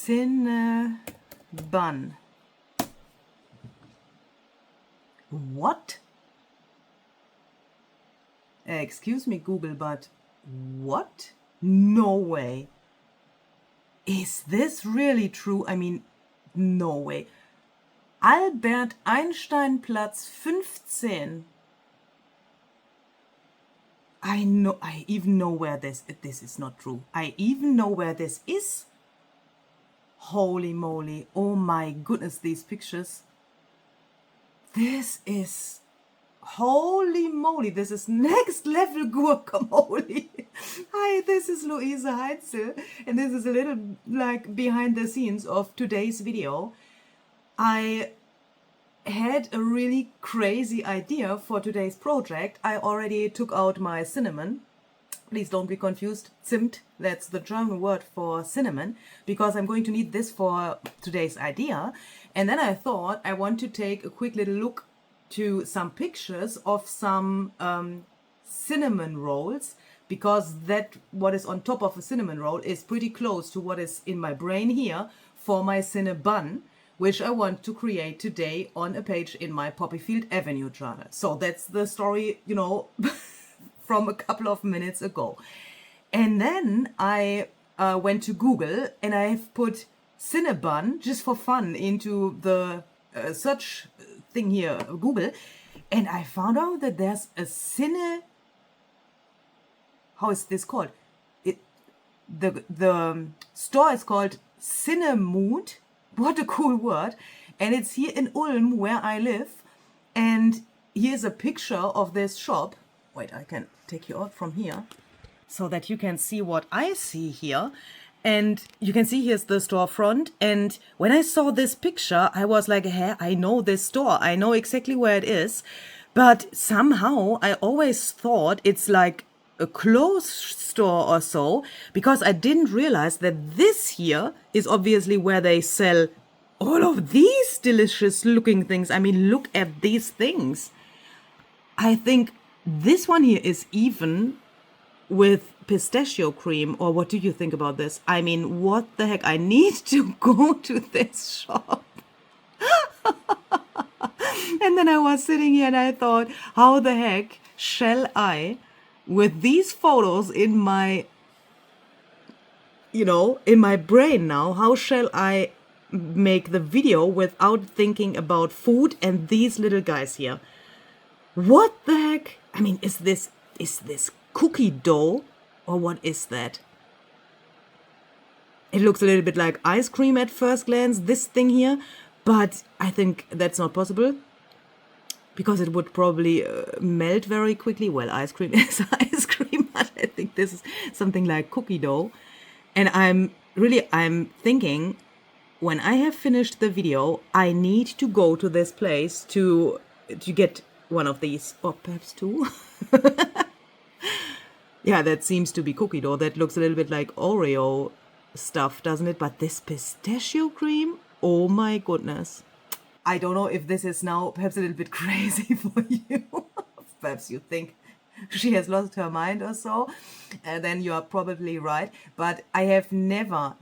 Cinnabun. What? Excuse me, Google, but what? No way. Is this really true? I mean, no way. Albert Einstein Platz 15. I even know where this is not true. I even know where this is. Holy moly. Oh my goodness, these pictures. This is, holy moly, this is next level guacamole. Hi, this is Luise Heinzl, and this is a little like behind the scenes of today's video. I had a really crazy idea for today's project. I already took out my cinnamon. Please don't be confused. Zimt, that's the German word for cinnamon, because I'm going to need this for today's idea. And then I thought I want to take a quick little look to some pictures of some cinnamon rolls, because that what is on top of a cinnamon roll is pretty close to what is in my brain here for my Cinnabun, which I want to create today on a page in my Poppyfield Avenue journal. So that's the story, you know, from a couple of minutes ago. And then I went to Google and I've put Cinnabun just for fun into the search thing here, Google, and I found out that there's a how is this called? The store is called Cinnabun. What a cool word. And it's here in Ulm where I live. And here's a picture of this shop. Wait, I can take you out from here so that you can see what I see here. And you can see here's the storefront. And when I saw this picture, I was like, hey, I know this store. I know exactly where it is. But somehow I always thought it's like a clothes store or so, because I didn't realize that this here is obviously where they sell all of these delicious looking things. I mean, look at these things. I think this one here is even with pistachio cream, or what do you think about this? I mean, what the heck? I need to go to this shop. And then I was sitting here and I thought, how the heck shall I, with these photos in my, you know, in my brain now, how shall I make the video without thinking about food and these little guys here? What the heck? I mean, is this cookie dough or what is that? It looks a little bit like ice cream at first glance, this thing here, but I think that's not possible because it would probably melt very quickly. Well, ice cream is ice cream, but I think this is something like cookie dough. And I'm thinking, when I have finished the video, I need to go to this place to get one of these, or perhaps two. Yeah, that seems to be cookie dough. That looks a little bit like Oreo stuff, doesn't it? But this pistachio cream, oh my goodness. I don't know if this is now perhaps a little bit crazy for you. Perhaps you think she has lost her mind or so. Then you are probably right. But I have never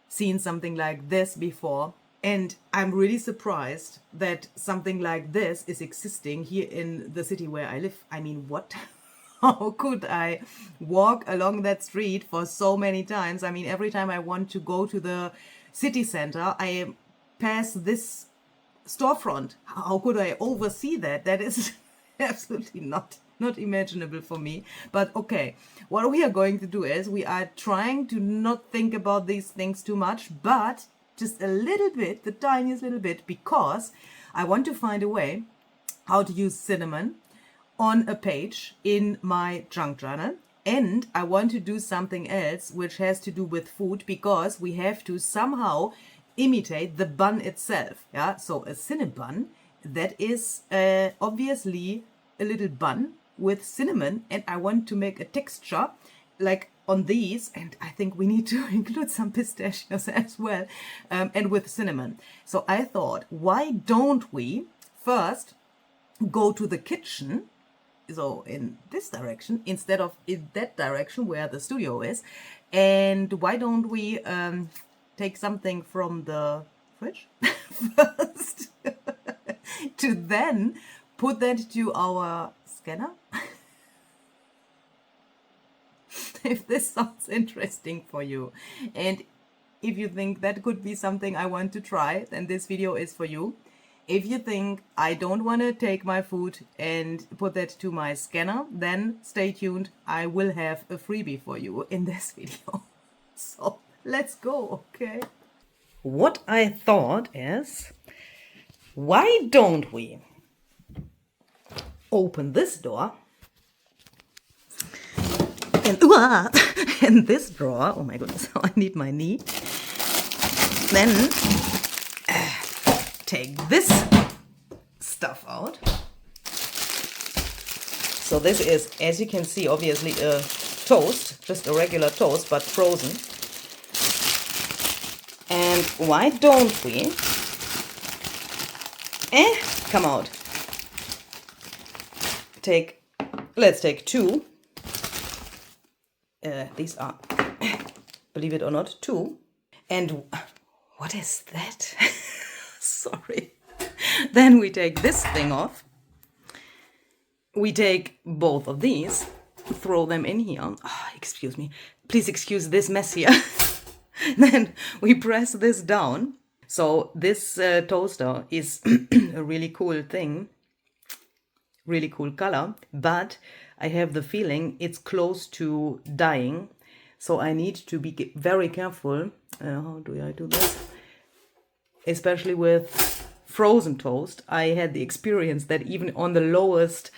seen something like this before. And I'm really surprised that something like this is existing here in the city where I live. I mean, what? How could I walk along that street for so many times? I mean, every time I want to go to the city center, I pass this storefront. How could I oversee that? That is absolutely not imaginable for me. But okay, what we are going to do is we are trying to not think about these things too much, but just a little bit, the tiniest little bit, because I want to find a way how to use cinnamon on a page in my junk journal. And I want to do something else which has to do with food, because we have to somehow imitate the bun itself. Yeah, so a Cinnabun, that is obviously a little bun with cinnamon, and I want to make a texture like on these, and I think we need to include some pistachios as well, and with cinnamon. So I thought, why don't we first go to the kitchen so in this direction instead of in that direction where the studio is. And why don't we take something from the fridge first to then put that to our scanner? If this sounds interesting for you, and if you think that could be something I want to try, then this video is for you. If you think I don't want to take my food and put that to my scanner, then stay tuned. I will have a freebie for you in this video. So let's go, okay? What I thought is, why don't we open this door and in this drawer, oh my goodness, I need my knee. Then take this stuff out. So this is, as you can see, obviously a toast, just a regular toast, but frozen. And why don't we, come out. Let's take two. These are, believe it or not, two. And what is that? Sorry. Then we take this thing off. We take both of these, throw them in here. Oh, excuse me. Please excuse this mess here. Then we press this down. So this toaster is a really cool thing. Really cool color. But I have the feeling it's close to dying. So I need to be very careful. How do I do this? Especially with frozen toast. I had the experience that even on the lowest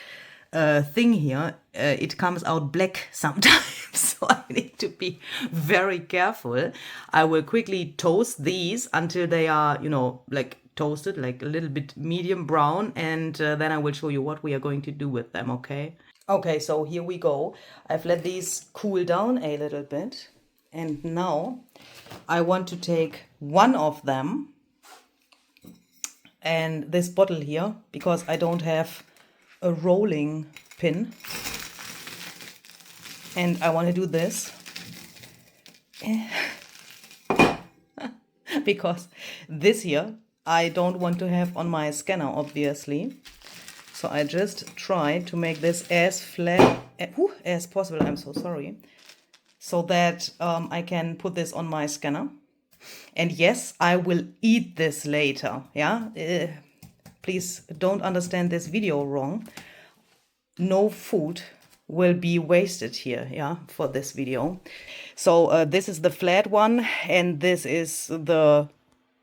thing here, it comes out black sometimes. So I need to be very careful. I will quickly toast these until they are, you know, like toasted, like a little bit medium brown. And then I will show you what we are going to do with them, okay? Okay, so here we go. I've let these cool down a little bit. And now I want to take one of them and this bottle here, because I don't have a rolling pin. And I want to do this. Because this here, I don't want to have on my scanner, obviously. So I just try to make this as flat as possible. I'm so sorry. So that I can put this on my scanner. And yes, I will eat this later. Yeah. Please don't understand this video wrong. No food will be wasted here. Yeah, for this video. So this is the flat one, and this is the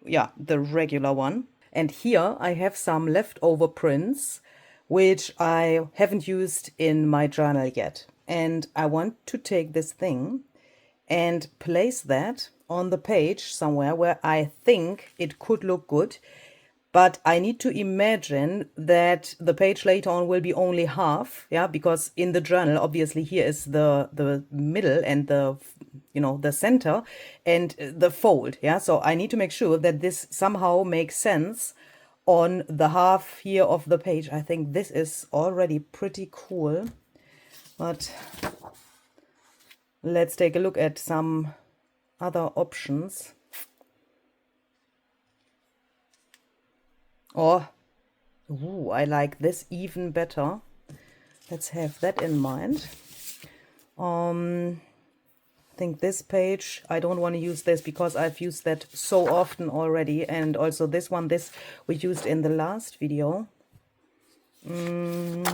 regular one. And here I have some leftover prints, which I haven't used in my journal yet. And I want to take this thing and place that on the page somewhere where I think it could look good. But I need to imagine that the page later on will be only half, yeah, because in the journal, obviously here is the middle and the center and the fold, yeah. So I need to make sure that this somehow makes sense on the half here of the page. I think this is already pretty cool, but let's take a look at some other options. Oh, ooh, I like this even better. Let's have that in mind. I think this page, I don't want to use this because I've used that so often already. And also this one, this we used in the last video. I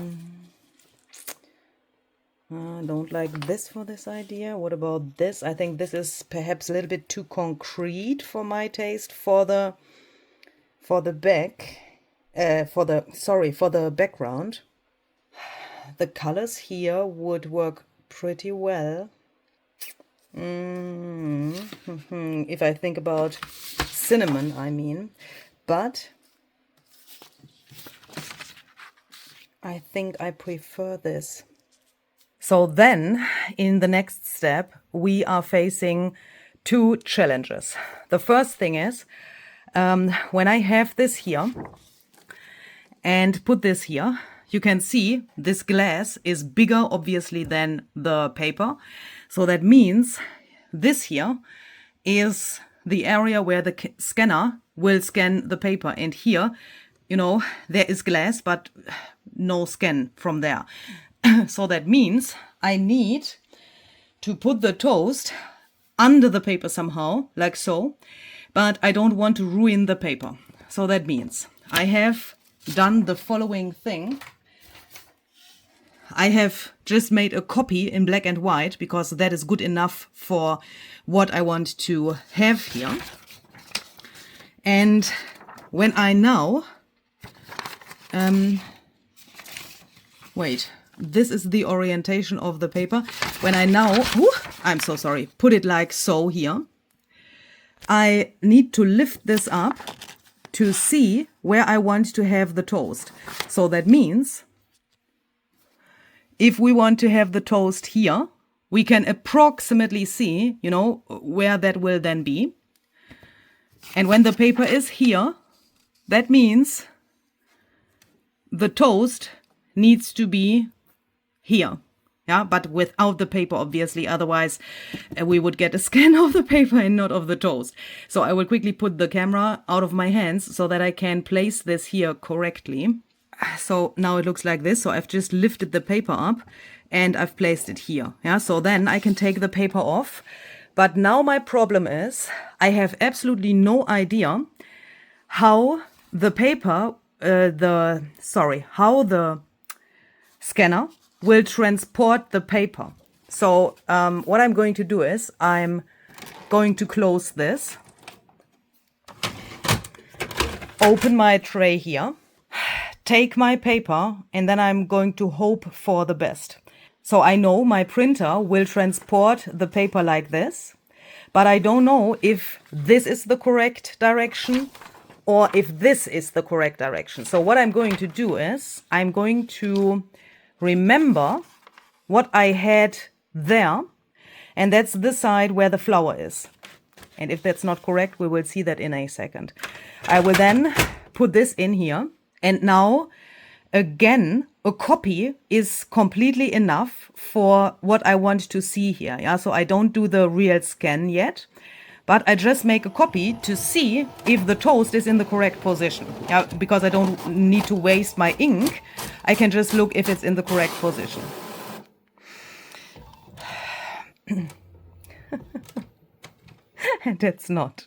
don't like this for this idea. What about this? I think this is perhaps a little bit too concrete for my taste for the back. For the background. The colors here would work pretty well. If I think about cinnamon, I mean. But I think I prefer this. So then, in the next step, we are facing two challenges. The first thing is, when I have this here and put this here, you can see this glass is bigger, obviously, than the paper. So that means this here is the area where the scanner will scan the paper. And here, you know, there is glass, but no scan from there. So that means I need to put the toast under the paper somehow, like so. But I don't want to ruin the paper. So that means I have done the following thing. I have just made a copy in black and white because that is good enough for what I want to have here. And when I now, wait, this is the orientation of the paper. When I now, I'm so sorry, put it like so here, I need to lift this up to see where I want to have the toast. So that means if we want to have the toast here, we can approximately see, you know, where that will then be. And when the paper is here, that means the toast needs to be here. Yeah, but without the paper, obviously, otherwise we would get a scan of the paper and not of the toast. So I will quickly put the camera out of my hands so that I can place this here correctly. So now it looks like this. So I've just lifted the paper up and I've placed it here. Yeah, so then I can take the paper off. But now my problem is I have absolutely no idea how the paper, how the scanner will transport the paper. So what I'm going to do is I'm going to close this, open my tray here, take my paper, and then I'm going to hope for the best. So I know my printer will transport the paper like this, but I don't know if this is the correct direction or if this is the correct direction. So what I'm going to do is I'm going to remember what I had there, and that's the side where the flower is. And if that's not correct, we will see that in a second. I will then put this in here, and now again a copy is completely enough for what I want to see here. Yeah, so I don't do the real scan yet, but I just make a copy to see if the toast is in the correct position. Yeah, because I don't need to waste my ink. I can just look if it's in the correct position. And that's not.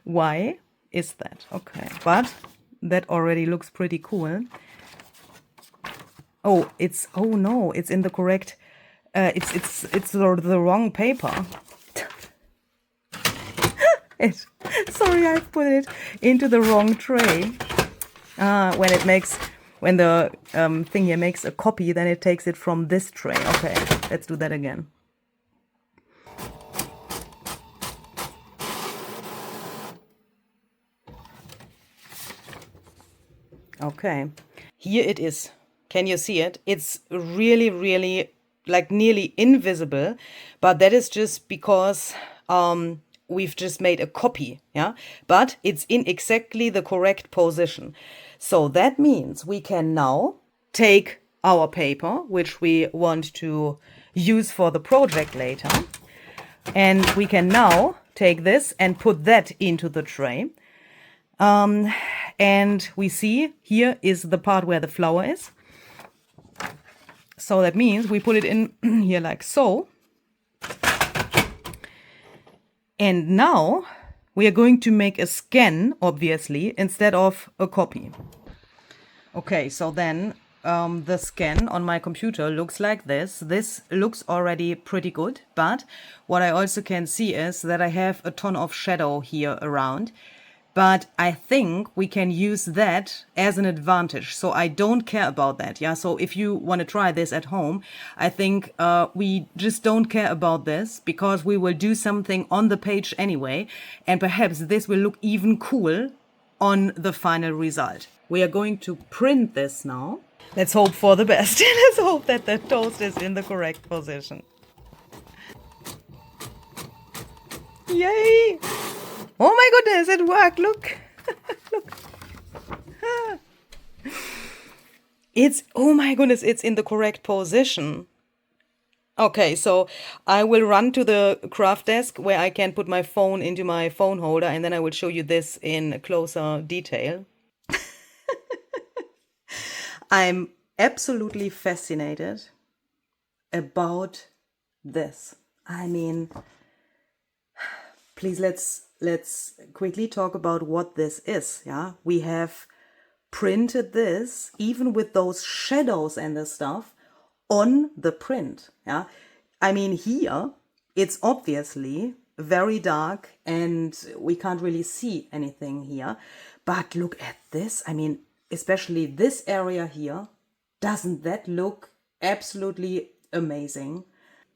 Why is that? Okay, but that already looks pretty cool. Oh, no, it's in the correct, it's the wrong paper. Sorry, I put it into the wrong tray. When the thing here makes a copy, then it takes it from this tray. Okay, let's do that again. Okay, here it is. Can you see it? It's really, really like nearly invisible, but that is just because we've just made a copy, yeah? But it's in exactly the correct position. So that means we can now take our paper, which we want to use for the project later, and we can now take this and put that into the tray. And we see here is the part where the flower is. So that means we put it in here like so. And now we are going to make a scan, obviously, instead of a copy. Okay, so then the scan on my computer looks like this. This looks already pretty good, but what I also can see is that I have a ton of shadow here around. But I think we can use that as an advantage. So I don't care about that. Yeah. So if you want to try this at home, I think we just don't care about this because we will do something on the page anyway. And perhaps this will look even cool on the final result. We are going to print this now. Let's hope for the best. Let's hope that the toast is in the correct position. Yay! Oh my goodness, it worked. Look. Look. It's, oh my goodness, it's in the correct position. Okay, so I will run to the craft desk where I can put my phone into my phone holder, and then I will show you this in closer detail. I'm absolutely fascinated about this. I mean, please let's quickly talk about what this is. Yeah, we have printed this even with those shadows and the stuff on the print. Yeah, I mean, here it's obviously very dark and we can't really see anything here, but look at this. I mean, especially this area here, doesn't that look absolutely amazing?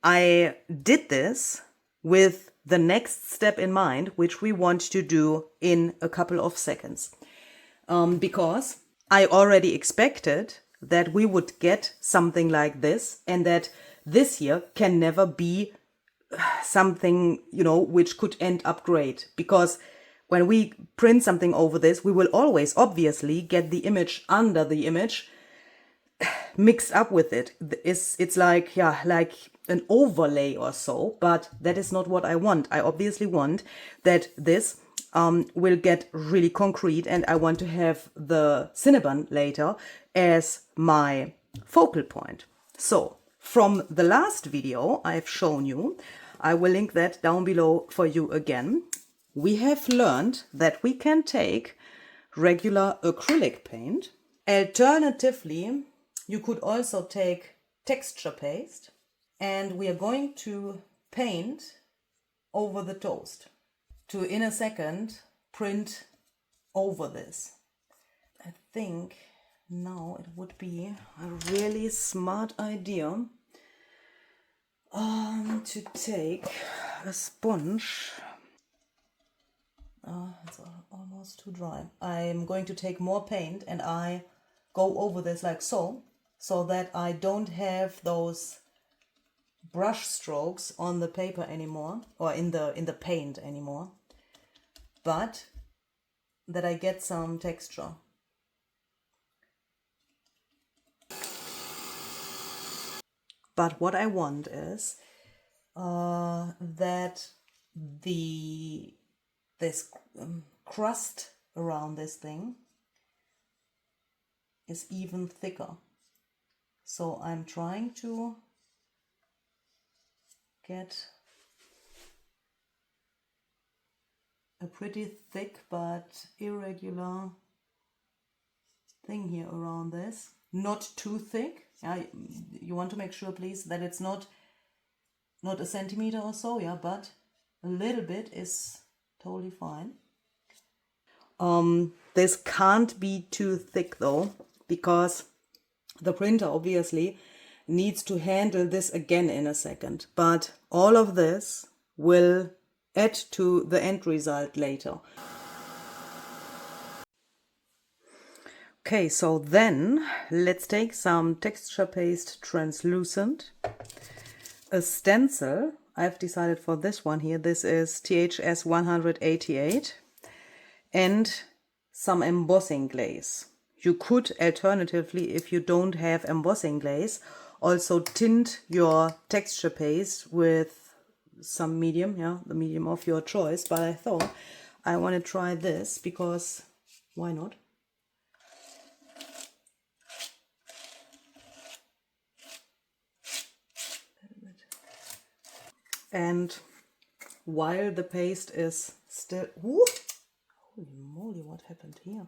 I did this with the next step in mind, which we want to do in a couple of seconds. Because I already expected that we would get something like this, and that this here can never be something, you know, which could end up great. Because when we print something over this, we will always obviously get the image under the image mixed up with it. It's like, yeah, like an overlay or so, but that is not what I want. I obviously want that this will get really concrete, and I want to have the Cinnabun later as my focal point. So from the last video I've shown you, I will link that down below for you again. We have learned that we can take regular acrylic paint. Alternatively, you could also take texture paste, and we are going to paint over the toast to, in a second, print over this. I think now it would be a really smart idea to take a sponge. It's almost too dry. I'm going to take more paint and I go over this like so, so that I don't have those brush strokes on the paper anymore, or in the paint anymore, but that I get some texture. But what I want is that this crust around this thing is even thicker. So I'm trying to get a pretty thick but irregular thing here around this. Not too thick. Yeah, you want to make sure, please, that it's not a centimeter or so, yeah, but a little bit is totally fine. This can't be too thick though, because the printer obviously needs to handle this again in a second. But all of this will add to the end result later. Okay, so then let's take some texture paste translucent, a stencil. I've decided for this one here, this is THS 188, and some embossing glaze. You could alternatively, if you don't have embossing glaze, also tint your texture paste with some medium, yeah, the medium of your choice. But I thought I want to try this because why not? And while the paste is still... Ooh, holy moly, what happened here?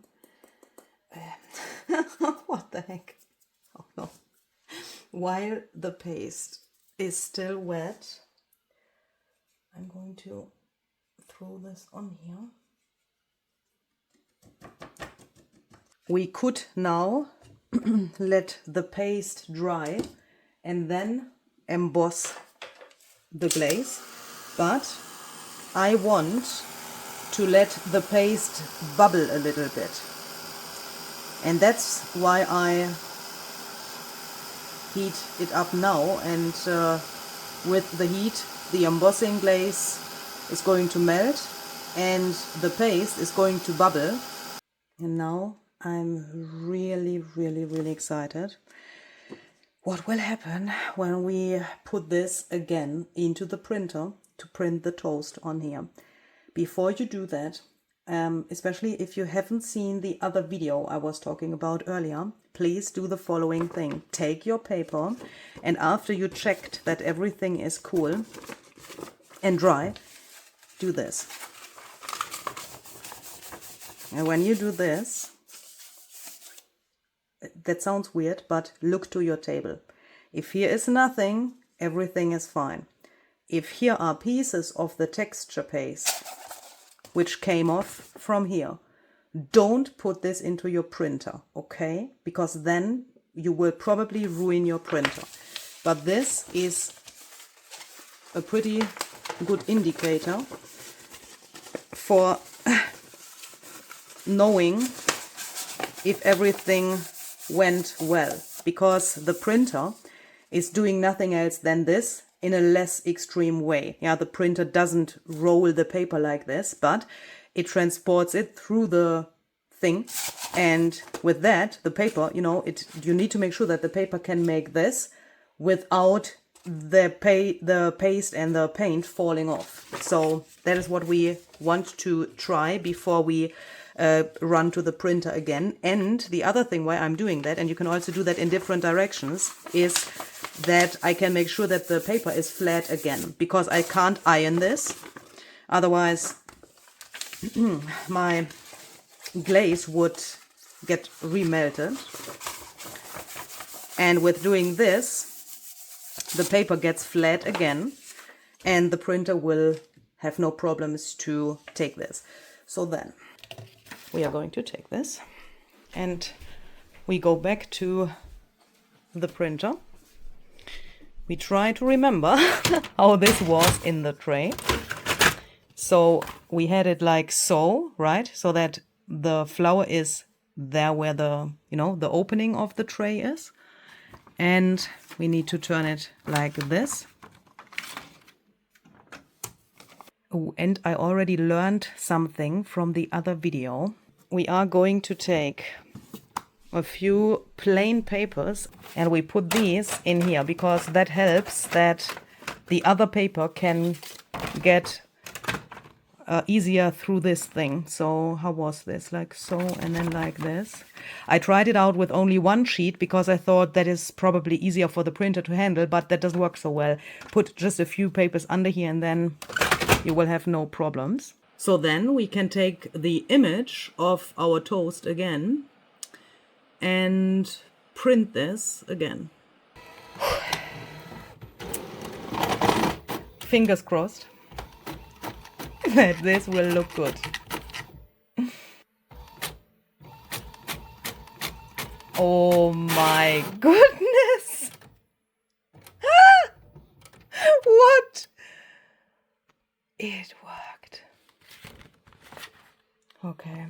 What the heck? Oh no. While the paste is still wet, I'm going to throw this on here. We could now let the paste dry and then emboss the glaze, but I want to let the paste bubble a little bit, and that's why I heat it up now. And with the heat, the embossing glaze is going to melt and the paste is going to bubble. And now I'm really, really, really excited. What will happen when we put this again into the printer to print the toast on here? Before you do that, especially if you haven't seen the other video I was talking about earlier, please do the following thing. Take your paper, and after you checked that everything is cool and dry, do this. And when you do this, that sounds weird, but look to your table. If here is nothing, everything is fine. If here are pieces of the texture paste which came off from here, don't put this into your printer, okay? Because then you will probably ruin your printer. But this is a pretty good indicator for knowing if everything went well, because the printer is doing nothing else than this in a less extreme way. Yeah, the printer doesn't roll the paper like this, but it transports it through the thing, and with that, the paper, you know, you need to make sure that the paper can make this without the paste and the paint falling off. So that is what we want to try before we run to the printer again. And the other thing why I'm doing that, and you can also do that in different directions, is that I can make sure that the paper is flat again, because I can't iron this. Otherwise, my glaze would get remelted. And with doing this, the paper gets flat again, and the printer will have no problems to take this. So then we are going to take this and we go back to the printer. We try to remember how this was in the tray. So we had it like so, right? So that the flower is there where the, you know, the opening of the tray is. And we need to turn it like this. Oh, and I already learned something from the other video. We are going to take a few plain papers and we put these in here, because that helps that the other paper can get easier through this thing. So how was this? Like so, and then like this. I tried it out with only one sheet because I thought that is probably easier for the printer to handle, but that doesn't work so well. Put just a few papers under here and then you will have no problems. So then we can take the image of our toast again and print this again. Fingers crossed that this will look good. Oh my goodness! What? It worked. Okay.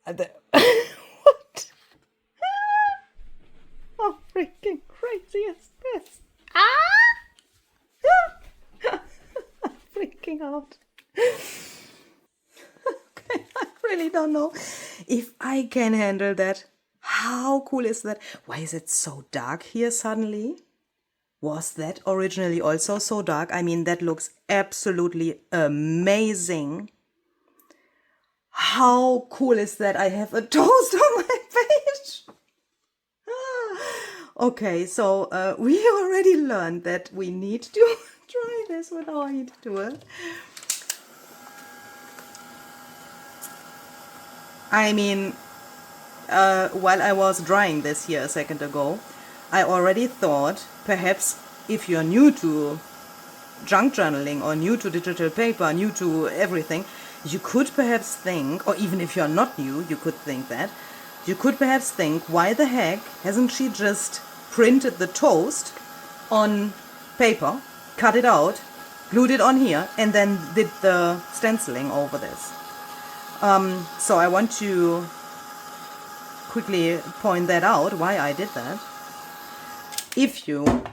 What? How freaking crazy is this? I'm freaking out. Okay, I really don't know if I can handle that. How cool is that? Why is it so dark here suddenly? Was that originally also so dark? I mean, that looks absolutely amazing. How cool is that? I have a toast on my page. Okay, so we already learned that we need to try this with our heat tool. I mean, while I was drying this here a second ago, I already thought perhaps if you're new to junk journaling or new to digital paper, new to everything, you could perhaps think, or even if you're not new, you could think that, you could perhaps think, why the heck hasn't she just printed the toast on paper, cut it out, glued it on here, and then did the stenciling over this? So I want to quickly point that out, why I did that. If you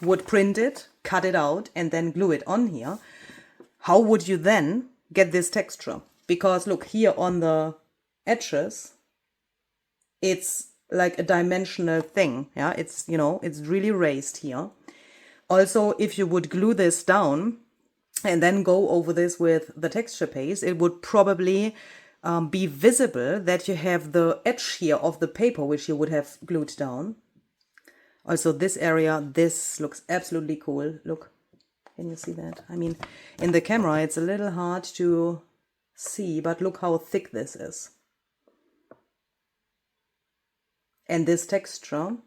would print it, cut it out, and then glue it on here, how would you then get this texture? Because look, here on the edges, it's like a dimensional thing. Yeah, it's, you know, it's really raised here. Also, if you would glue this down and then go over this with the texture paste, it would probably be visible that you have the edge here of the paper, which you would have glued down. Also, this area, this looks absolutely cool. Look, can you see that? I mean, in the camera, it's a little hard to see, but look how thick this is. And this texture,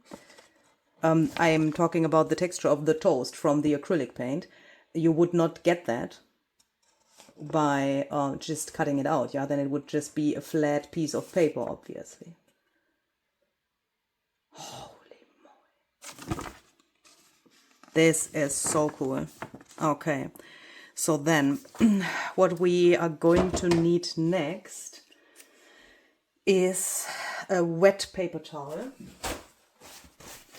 I am talking about the texture of the toast from the acrylic paint. You would not get that by just cutting it out. Yeah, then it would just be a flat piece of paper, obviously. Holy moly. This is so cool. Okay, so then what we are going to need next is a wet paper towel,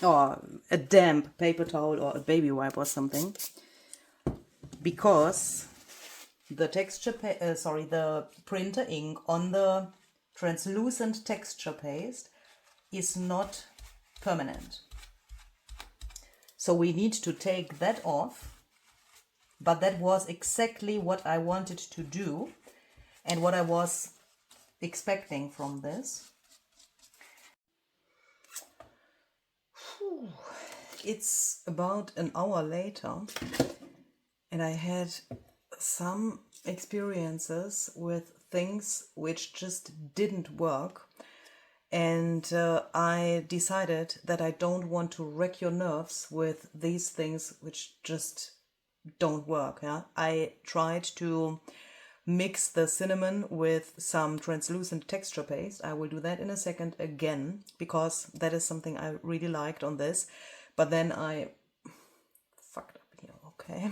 or a damp paper towel, or a baby wipe or something, because the the printer ink on the translucent texture paste is not permanent. So we need to take that off, but that was exactly what I wanted to do and what I was expecting from this. It's about an hour later, and I had some experiences with things which just didn't work. And I decided that I don't want to wreck your nerves with these things which just don't work. Yeah, I tried to mix the cinnamon with some translucent texture paste. I will do that in a second again, because that is something I really liked on this. But then I fucked up here, okay?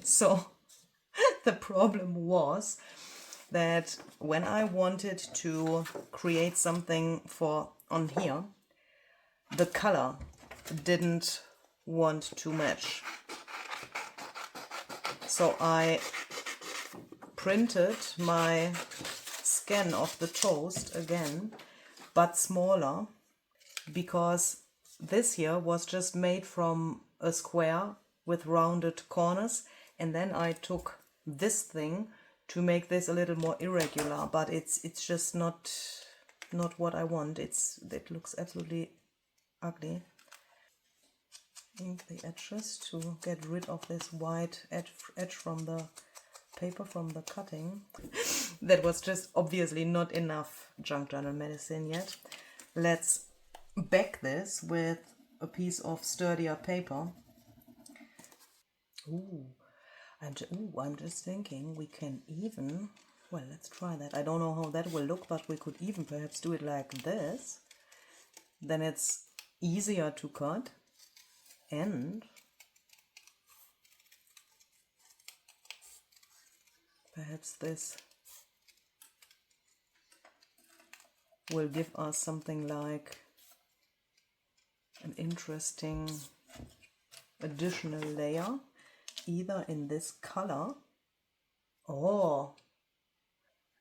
So the problem was that when I wanted to create something for on here, the color didn't want to match. So I printed my scan of the toast again, but smaller, because this here was just made from a square with rounded corners, and then I took this thing to make this a little more irregular, but it's just not what I want. It looks absolutely ugly. Ink the edges to get rid of this white edge from the paper from the cutting. That was just obviously not enough junk journal medicine yet. Let's back this with a piece of sturdier paper. I'm just thinking we can even, well, let's try that. I don't know how that will look, but we could even perhaps do it like this. Then it's easier to cut, and perhaps this will give us something like an interesting additional layer, either in this color. Oh,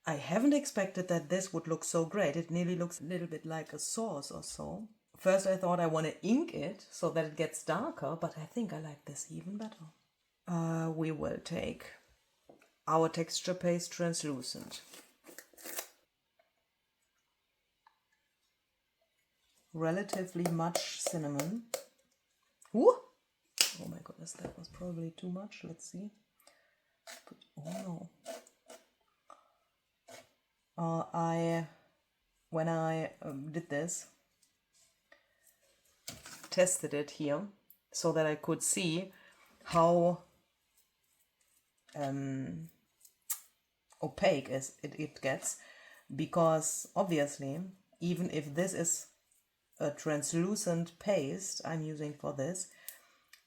I haven't expected that this would look so great. It nearly looks a little bit like a sauce or so. First I thought I want to ink it so that it gets darker, but I think I like this even better. We will take our texture paste translucent. Relatively much cinnamon. Ooh! Oh my goodness, that was probably too much. Let's see. Oh no. When I did this, tested it here so that I could see how opaque it gets, because obviously, even if this is a translucent paste I'm using for this,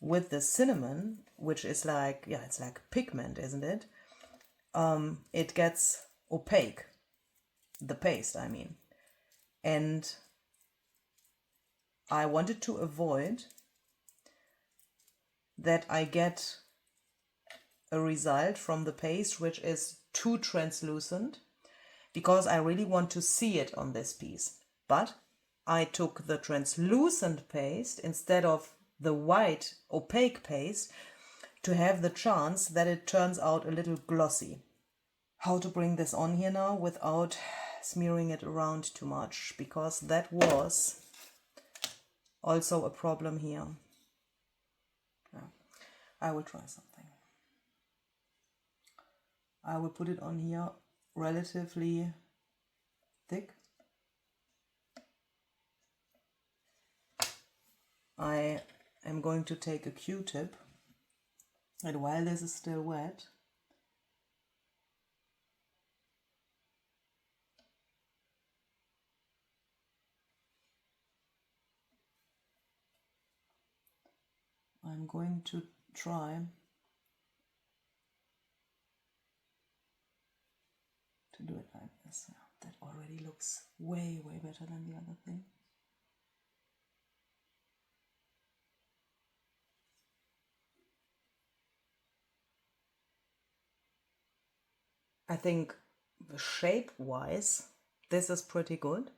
with the cinnamon, which is like, yeah, it's like pigment, isn't it? It gets opaque, the paste, I mean. And I wanted to avoid that I get a result from the paste which is too translucent, because I really want to see it on this piece. But I took the translucent paste instead of the white opaque paste to have the chance that it turns out a little glossy. How to bring this on here now without smearing it around too much, because that was also a problem here. Yeah, I will try something. I will put it on here relatively thick. I am going to take a Q-tip, and while this is still wet, I'm going to try to do it like this. That already looks way better than the other thing. I think shape-wise, this is pretty good.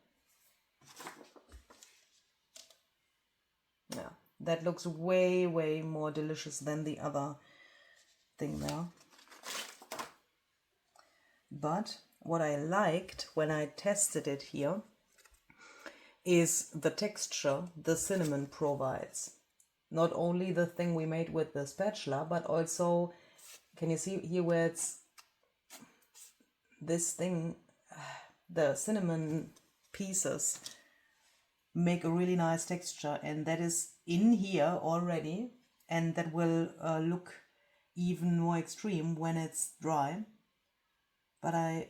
Yeah, that looks way more delicious than the other thing there. But what I liked when I tested it here is the texture the cinnamon provides. Not only the thing we made with the spatula, but also, can you see here where it's this thing, the cinnamon pieces make a really nice texture, and that is in here already, and that will look even more extreme when it's dry. But I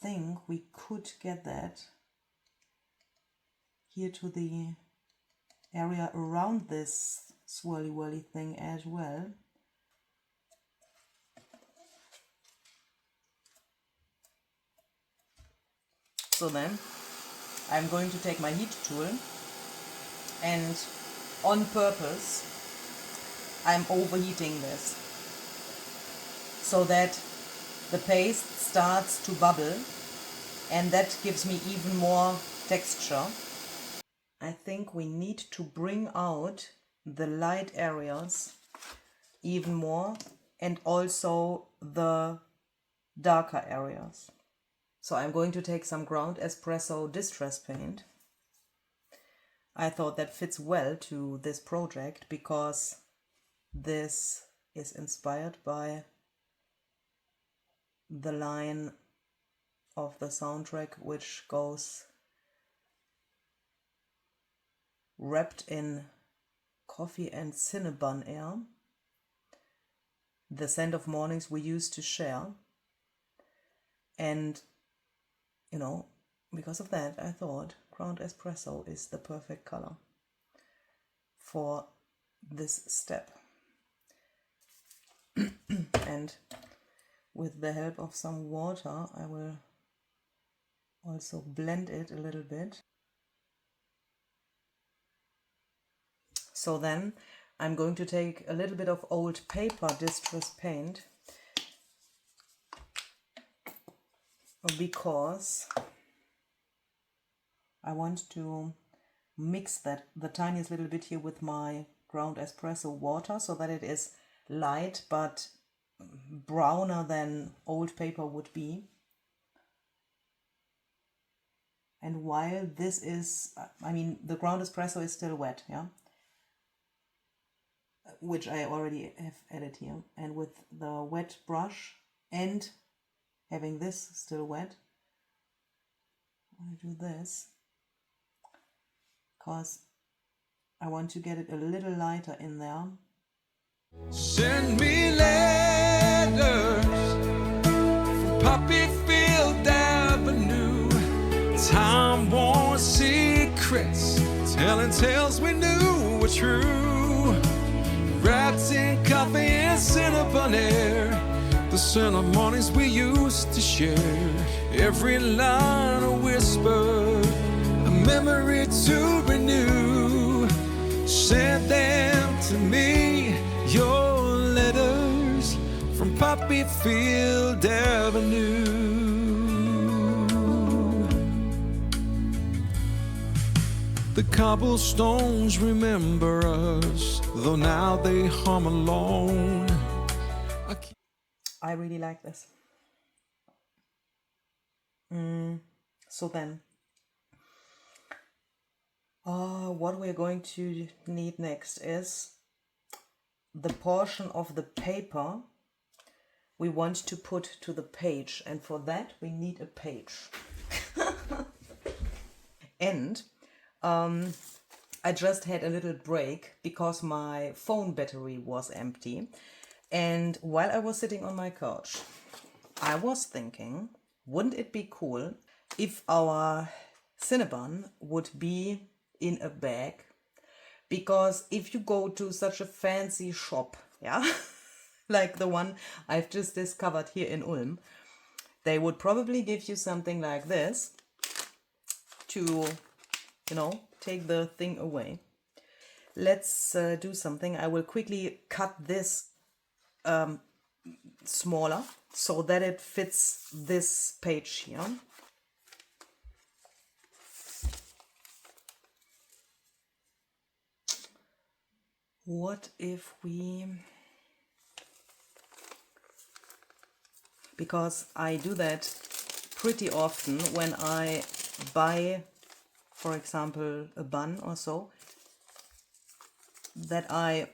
think we could get that here to the area around this swirly whirly thing as well. So then I'm going to take my heat tool, and on purpose I'm overheating this so that the paste starts to bubble, and that gives me even more texture. I think we need to bring out the light areas even more, and also the darker areas. So I'm going to take some ground espresso distress paint. I thought that fits well to this project because this is inspired by the line of the soundtrack, which goes wrapped in coffee and Cinnabun air, the scent of mornings we used to share. And you know, because of that, I thought ground espresso is the perfect color for this step. And with the help of some water, I will also blend it a little bit. So then I'm going to take a little bit of old paper distress paint, because I want to mix that the tiniest little bit here with my ground espresso water so that it is light but browner than old paper would be. And while this is, I mean, the ground espresso is still wet, yeah, which I already have added here. And with the wet brush and having this still wet, I want to do this because I want to get it a little lighter in there. Send me letters from Poppy Field Avenue, time-worn secrets, telling tales we knew were true, wrapped in coffee and Cinnabun air, the summer mornings we used to share, every line a whisper, a memory to renew. Send them to me, your letters from Poppy Field Avenue. The cobblestones remember us, though now they hum alone. I really like this. So then, what we're going to need next is the portion of the paper we want to put to the page, and for that we need a page. And I just had a little break because my phone battery was empty, and while I was sitting on my couch, I was thinking, wouldn't it be cool if our Cinnabun would be in a bag? Because if you go to such a fancy shop, yeah, like the one I've just discovered here in Ulm, they would probably give you something like this to, you know, take the thing away. Let's do something. I will quickly cut this smaller so that it fits this page here. What if we, because I do that pretty often when I buy, for example, a bun or so, that I,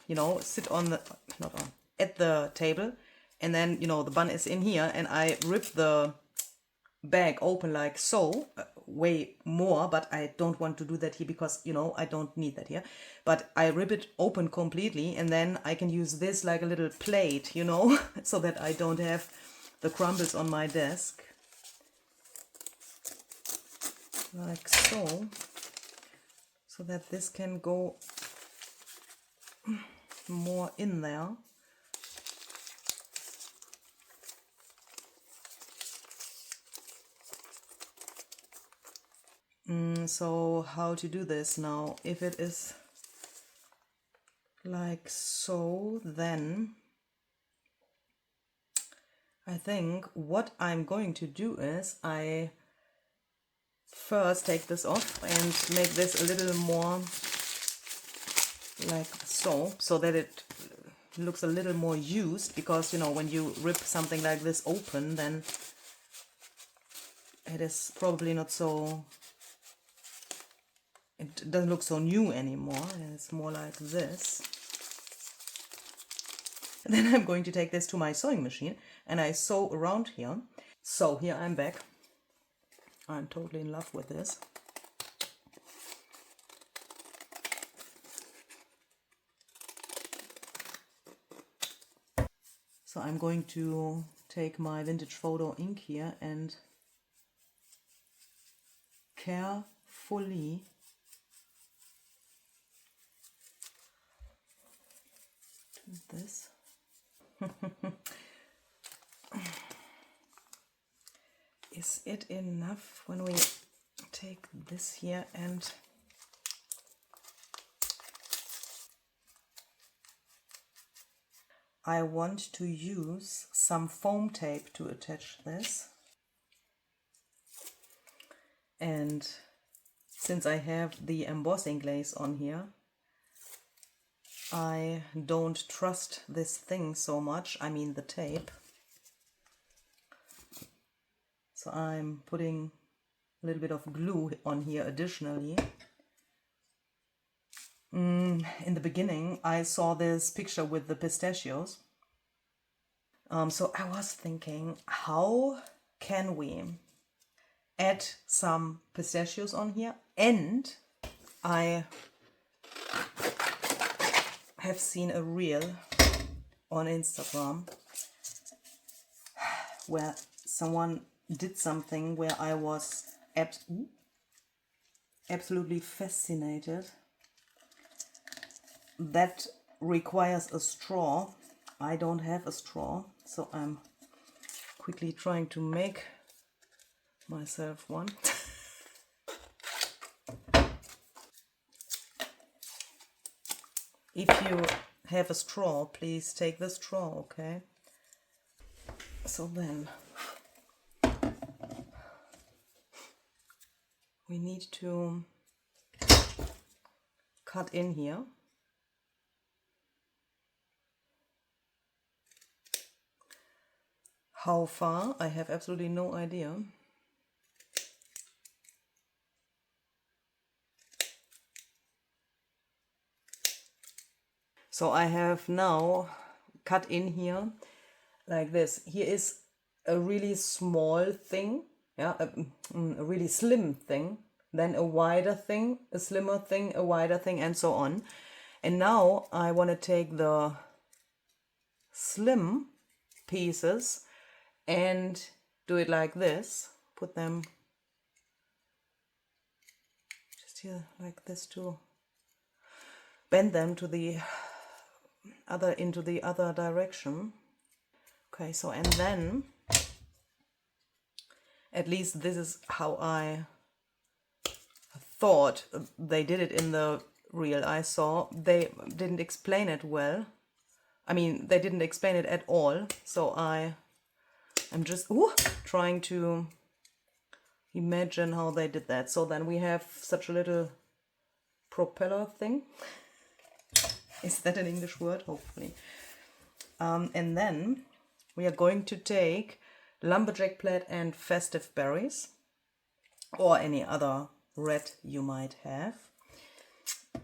you know, sit on the, not on, at the table, and then, you know, the bun is in here, and I rip the bag open like so, way more, but I don't want to do that here because, you know, I don't need that here. But I rip it open completely, and then I can use this like a little plate, you know, so that I don't have the crumbles on my desk. Like so. So that this can go more in there. So how to do this now? If it is like so, then I think what I'm going to do is I first take this off and make this a little more like so, so that it looks a little more used, because, you know, when you rip something like this open, then it is probably not so, it doesn't look so new anymore, and it's more like this. And then I'm going to take this to my sewing machine and I sew around here. So here I'm back. I'm totally in love with this. So I'm going to take my vintage photo ink here and carefully do this. Is it enough when we take this here and I want to use some foam tape to attach this. And since I have the embossing glaze on here, I don't trust this thing so much, I mean the tape. So I'm putting a little bit of glue on here additionally. In the beginning I saw this picture with the pistachios. So I was thinking, how can we add some pistachios on here? And I have seen a reel on Instagram where someone did something where I was absolutely fascinated. That requires a straw. I don't have a straw, so I'm quickly trying to make myself one. If you have a straw, please take the straw, okay? So then we need to cut in here. How far? I have absolutely no idea. So I have now cut in here like this. Here is a really small thing, yeah, a really slim thing, then a wider thing, a slimmer thing, a wider thing, and so on. And now I want to take the slim pieces and do it like this. Put them just here like this too. Bend them to the other, into the other direction. Okay, so and then, at least this is how I thought they did it in the reel I saw. They didn't explain it well. I mean, they didn't explain it at all. So I'm just trying to imagine how they did that. So then we have such a little propeller thing. Is that an English word? Hopefully. And then we are going to take lumberjack plaid and festive berries, or any other red you might have.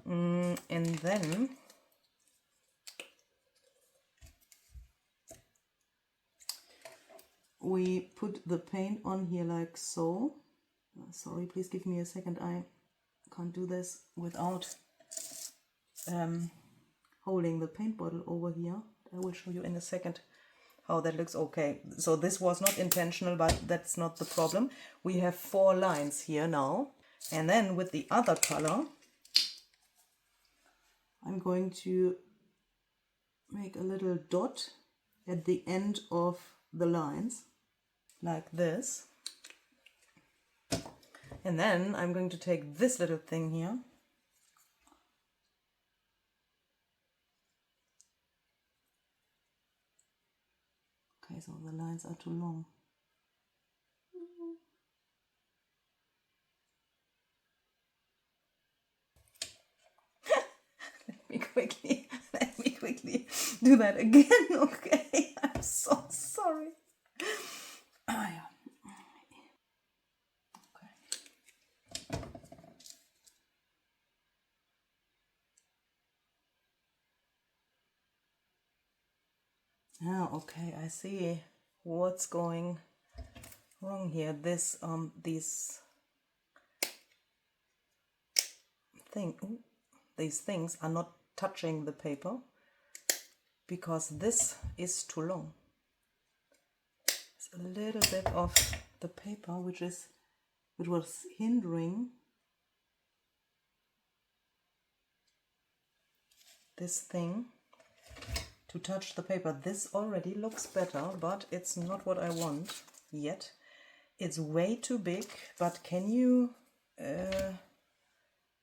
And then we put the paint on here like so. Sorry, please give me a second. I can't do this without holding the paint bottle over here. I will show you in a second how that looks. Okay, so this was not intentional, but that's not the problem. We have 4 lines here now. And then with the other color, I'm going to make a little dot at the end of the lines, like this. And then I'm going to take this little thing here. Okay, so the lines are too long. Let me quickly do that again. Okay, I'm so sorry. Yeah. Okay. Oh, okay, I see what's going wrong here. These things are not touching the paper because this is too long. It's a little bit of the paper which was hindering this thing to touch the paper. This already looks better, but it's not what I want yet. It's way too big, but can you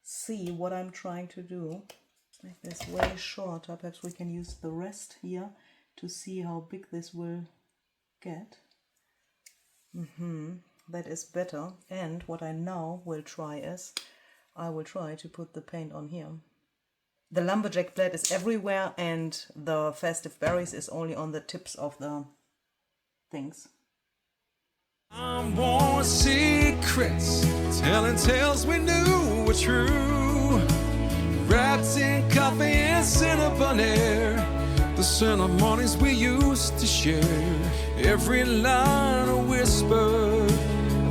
see what I'm trying to do? Make this way shorter. Perhaps we can use the rest here to see how big this will get. That is better. And what I now will try is, I will try to put the paint on here. The lumberjack plaid is everywhere and the festive berries is only on the tips of the things. I'm born secrets, telling tales we knew were true. Wrapped in coffee and Cinnabun air, the ceremonies we used to share. Every line a whisper,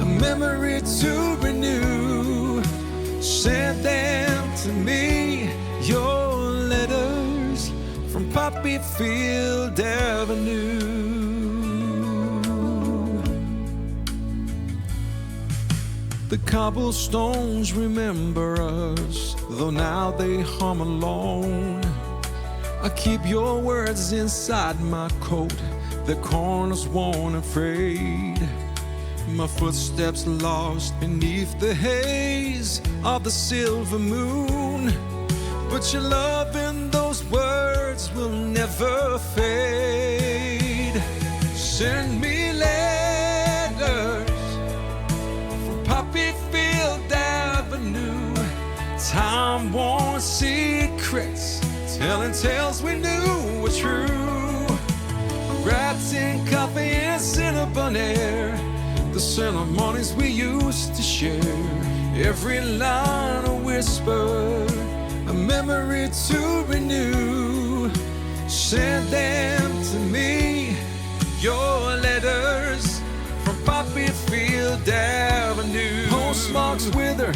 a memory to renew. Send them to me, your letters from Poppy Field Avenue. The cobblestones remember us, though now they hum alone. I keep your words inside my coat, the corners worn and frayed. My footsteps lost beneath the haze of the silver moon. But your love in those words will never fade. Send me letters from Poppy Field Avenue, time-worn more secrets, telling tales we knew were true. Wrapped in coffee and Cinnabun air, the ceremonies we used to share. Every line a whisper, a memory to renew. Send them to me, your letters from Poppy Field Avenue. Postmarks wither,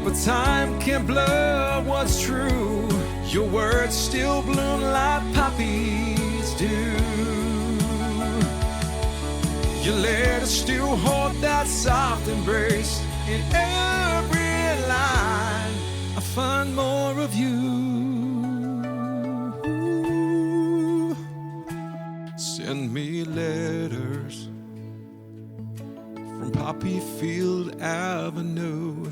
but time can blur what's true. Your words still bloom like poppies do. Your letters still hold that soft embrace. In every line I find more of you. Send me letters from Poppy Field Avenue.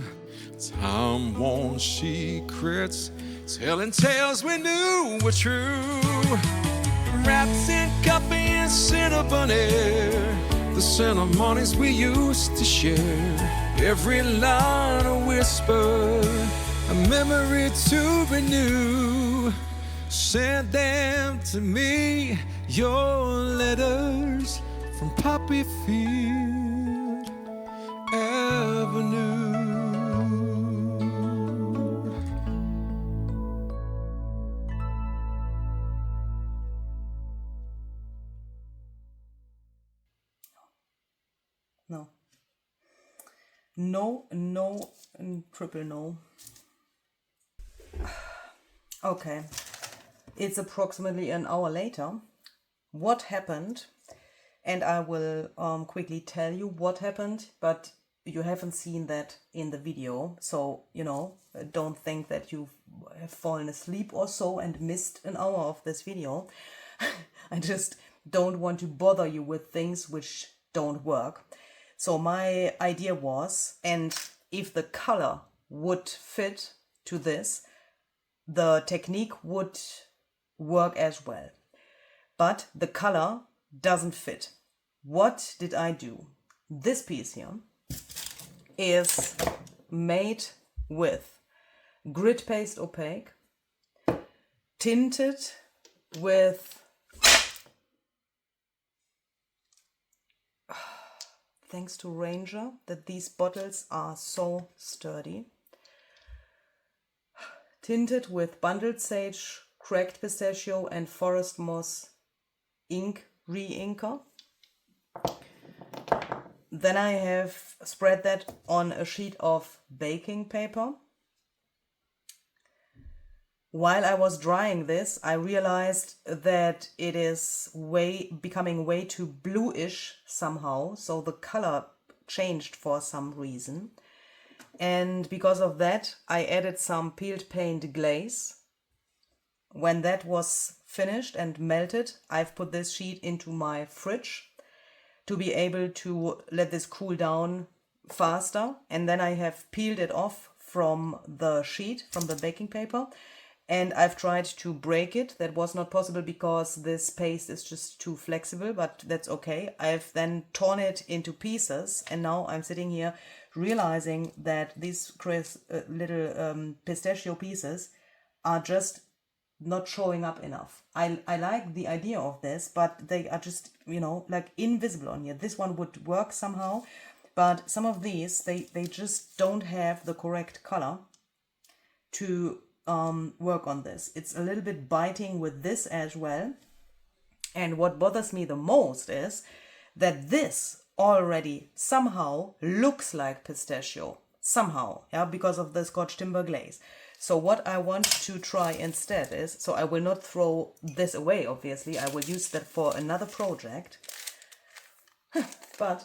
Time-worn secrets, telling tales we knew were true. Wrapped in coffee and Cinnabun air, the ceremonies we used to share. Every line a whisper, a memory to renew. Send them to me, your letters from Poppy Field Avenue. No. No, no, and triple no. Okay. It's approximately an hour later. What happened? And I will quickly tell you what happened, but you haven't seen that in the video. So, you know, don't think that you have fallen asleep or so and missed an hour of this video. I just don't want to bother you with things which don't work. So my idea was, and if the color would fit to this, the technique would work as well. But the color doesn't fit. What did I do? This piece here is made with grit paste opaque, tinted with, thanks to Ranger, that these bottles are so sturdy, tinted with bundled sage, cracked pistachio and forest moss ink re-inker. Then I have spread that on a sheet of baking paper. While I was drying this, I realized that it is becoming way too bluish somehow, so the color changed for some reason. And because of that, I added some peeled paint glaze. When that was finished and melted, I've put this sheet into my fridge to be able to let this cool down faster. And then I have peeled it off from the sheet, from the baking paper. And I've tried to break it. That was not possible because this paste is just too flexible, but that's okay. I've then torn it into pieces, and now I'm sitting here realizing that these little pistachio pieces are just not showing up enough. I like the idea of this, but they are just, you know, like invisible on here. This one would work somehow, but some of these, they just don't have the correct color to work on this. It's a little bit biting with this as well. And what bothers me the most is that this already somehow looks like pistachio. Somehow, yeah, because of the Scotch timber glaze. So what I want to try instead is, so I will not throw this away, obviously. I will use that for another project. But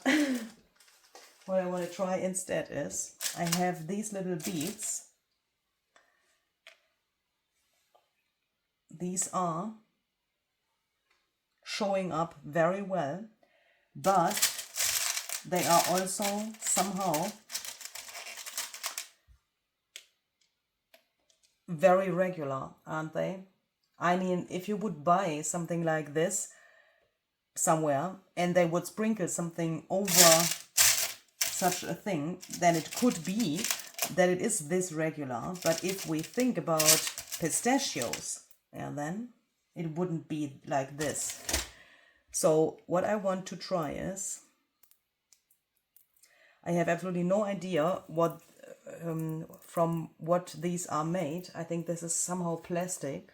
what I want to try instead is, I have these little beads. These are showing up very well, but they are also somehow very regular, aren't they? I mean, if you would buy something like this somewhere and they would sprinkle something over such a thing, then it could be that it is this regular, but if we think about pistachios, yeah, then it wouldn't be like this. So what I want to try is, I have absolutely no idea what from what these are made. I think this is somehow plastic.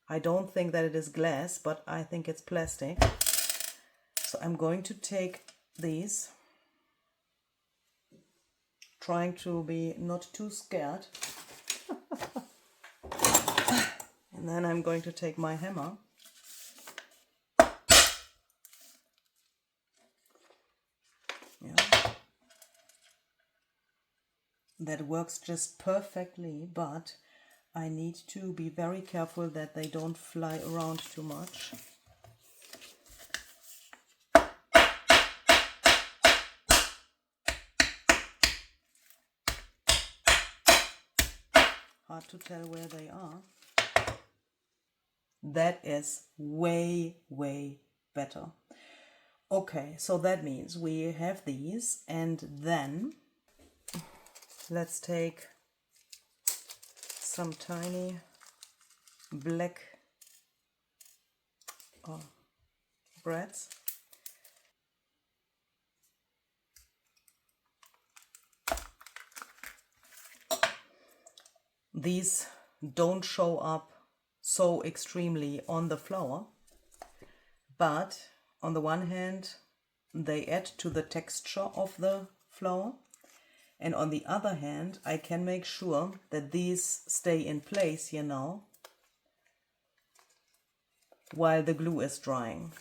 I don't think that it is glass, but I think it's plastic. So I'm going to take these, trying to be not too scared. And then I'm going to take my hammer. Yeah. That works just perfectly, but I need to be very careful that they don't fly around too much. Hard to tell where they are. That is way, way better. Okay, so that means we have these, and then let's take some tiny black breads. These don't show up so extremely on the flower, but on the one hand they add to the texture of the flower, and on the other hand I can make sure that these stay in place here now while the glue is drying.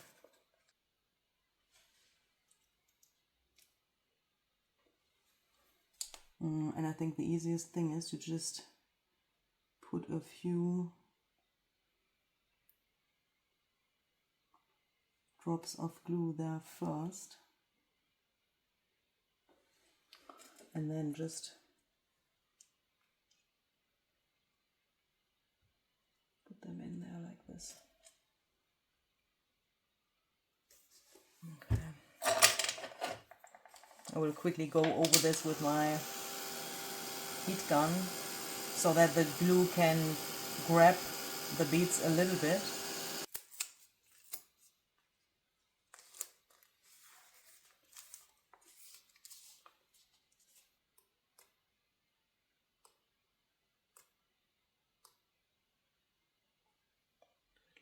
And I think the easiest thing is to just put a few drops of glue there first, and then just put them in there like this. Okay. I will quickly go over this with my heat gun so that the glue can grab the beads a little bit.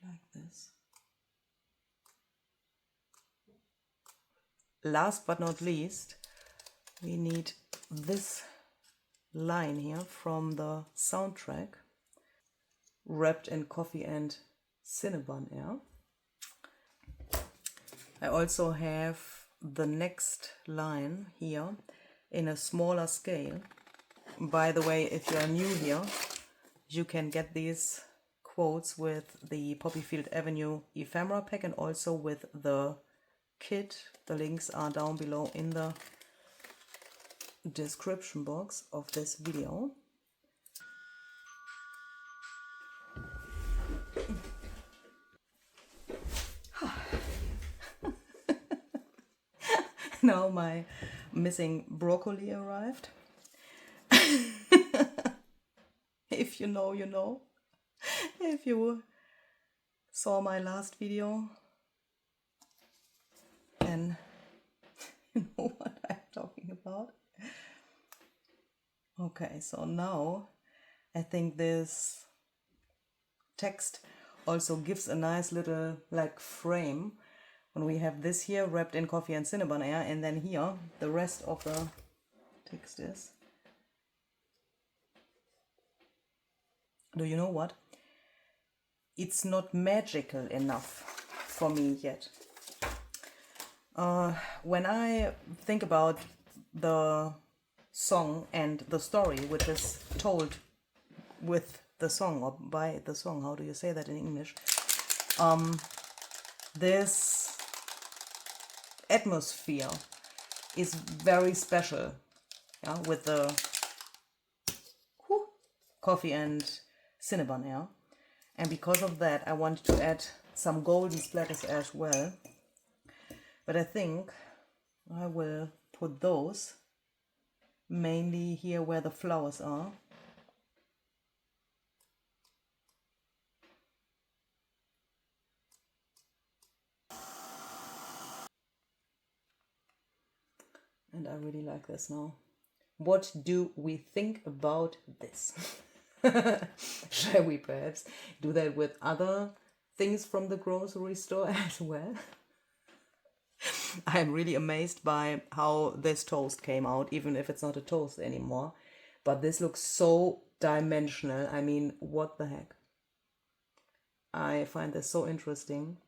Like this. Last but not least, we need this line here from the soundtrack, wrapped in coffee and Cinnabun air. I also have the next line here in a smaller scale. By the way, if you are new here, you can get these quotes with the Poppyfield Avenue ephemera pack and also with the kit. The links are down below in the description box of this video. Now my missing broccoli arrived. If you know, you know. If you saw my last video, then you know what I'm talking about. Okay, so now I think this text also gives a nice little like frame when we have this here wrapped in coffee and Cinnabun air, and then here the rest of the text is. Do you know what? It's not magical enough for me yet. When I think about the song and the story which is told with the song or by the song, how do you say that in English? This atmosphere is very special, yeah, with the coffee and Cinnabun air, and because of that I want to add some golden splatters as well, but I think I will put those mainly here where the flowers are. And I really like this now. What do we think about this? Shall we perhaps do that with other things from the grocery store as well? I'm really amazed by how this toast came out, even if it's not a toast anymore. But this looks so dimensional. I mean, what the heck? I find this so interesting.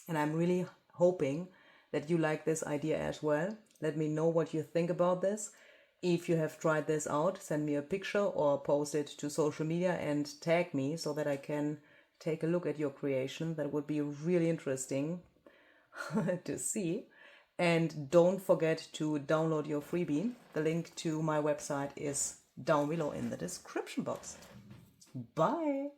And I'm really hoping that you like this idea as well. Let me know what you think about this. If you have tried this out, send me a picture or post it to social media and tag me so that I can take a look at your creation. That would be really interesting to see. And don't forget to download your freebie. The link to my website is down below in the description box. Bye!